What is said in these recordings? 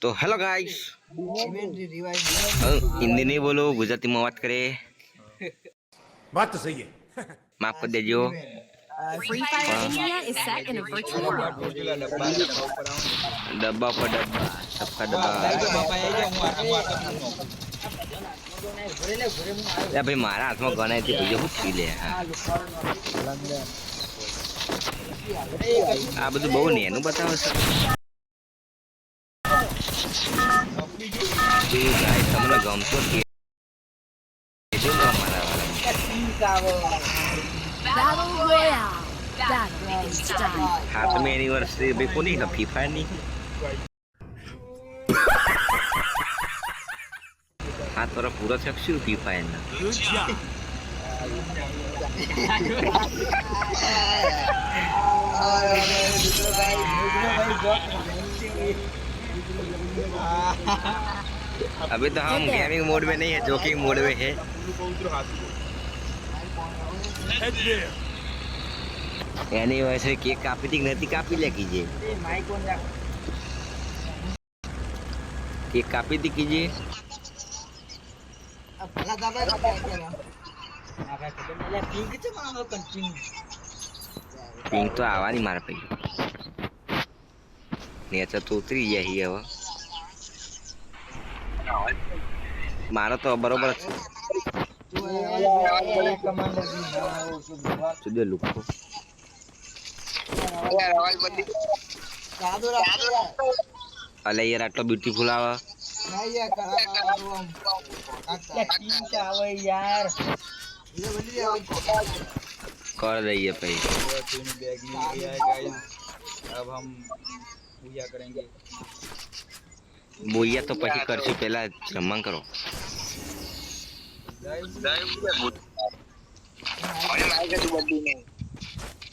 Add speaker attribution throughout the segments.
Speaker 1: तो hello guys, Hindi नहीं बोलो, गुजराती में बात करे।
Speaker 2: बात तो सही है।
Speaker 1: माफ कर दीजिए।
Speaker 3: Free Fire India is set in a virtual world.
Speaker 1: डब्बा पर डब्बा, सबका डब्बा। या भाई मारा हाथ में गना थी भैया कुछ पी ले। આ બધું બહુ નેનું બતાવે છે. ગાઈસ તમને ગમતો કે
Speaker 3: Battle Royale. Battle is done.
Speaker 1: હાથમી એનિવર્સરી ભાઈ કોની ફ્રી ફાયર ની હાથ પર પૂરો શકશું ફ્રી ફાયર ના अभी तो हम गेमिंग मोड में नहीं है, जोकिंग मोड में है. एनिवर्सरी केक कापी थी नहीं कापी ले कीजिए. केक कापी थी कीजिए. पिंक तो आवा नहीं मार पाई. नेचर तो उतरी यही है वो. मारो तो बरोबर सुधे लुक को अले यार आटलो ब्यूटीफुल आवा कर दइए भाई.
Speaker 4: अब हम पूजा करेंगे.
Speaker 1: बोइया तो પછી કરશું પહેલા જમણ કરો.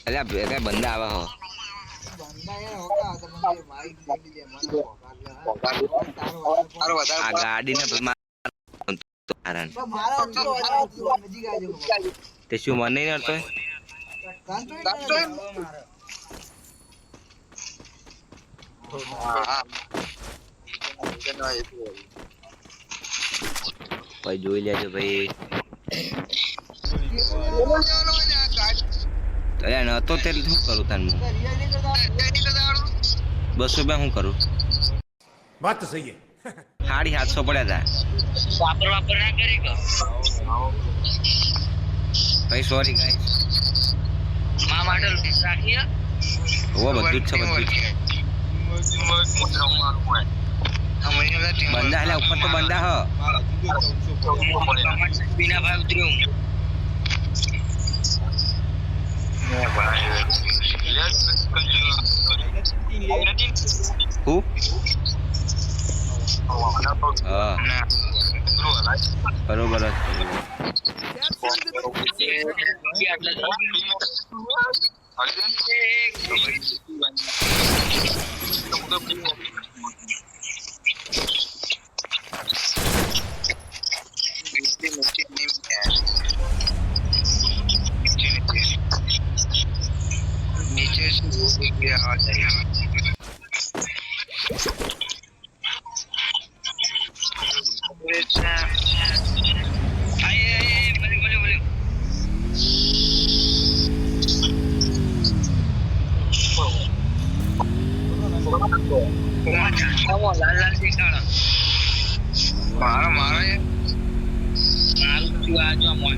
Speaker 1: અલ્યા બે બંદા આવા હો. આ ગાડીને કારણ તે શું મને નહીં નડતો. ભાઈ જોઈ લેજો ભાઈ. અરે નતો તે શું કરું તાન 200 રૂપિયા શું કરું.
Speaker 2: बात तो सही है.
Speaker 1: 750 પડ્યા હતા વાપર ના કરી ગયો ભાઈ. Sorry guys. મા માટે રાખીએ ઓ બધું જ છે બધું. બંદા એટલે ઉપર તો બંદા હ બીના ભાઈ ઉતર્યું. હું હા બરોબર नीचे से वो गया आ जाएगा. लाल दिखाड़ा मारा मारा है मारू क्यों आ जाओ मोल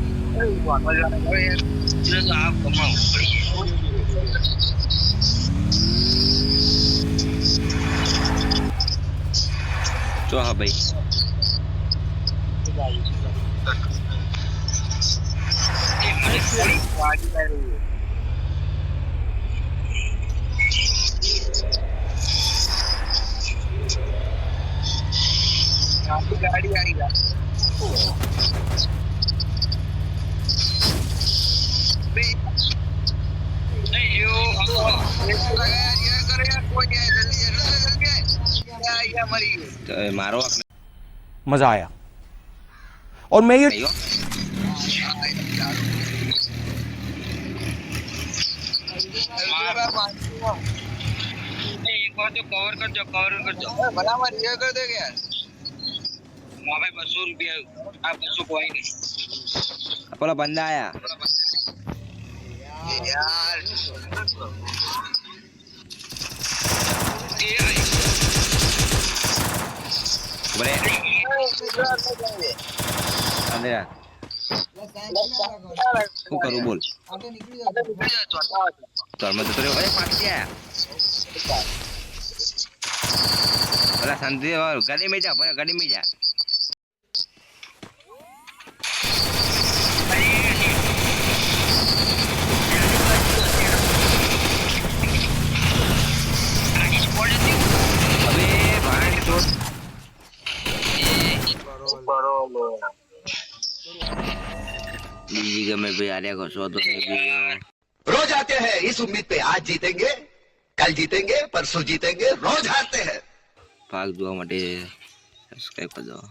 Speaker 1: तो आप कमाओ पड़िए. तो हाँ भाई गाड़ी आएगा. मारो
Speaker 2: मजा आया और मैं ये
Speaker 1: कवर कर दो
Speaker 4: बराबर ये कर दे यार
Speaker 1: हां भाई 200 रुपया आप 200 कोई नहीं
Speaker 5: પેલો બંદા આયા
Speaker 4: यार
Speaker 5: બરે અંદરા શું કરું બોલ ચાલ મત તો અરે પાછ્યા અલા શાંતિ ગાડી में जा ગાડી में जा मैं भी आ रहा सो तो
Speaker 6: रोज आते हैं इस उम्मीद पे आज जीतेंगे कल जीतेंगे परसों जीतेंगे रोज हारते हैं
Speaker 5: भाग दो सब्सक्राइब कर दो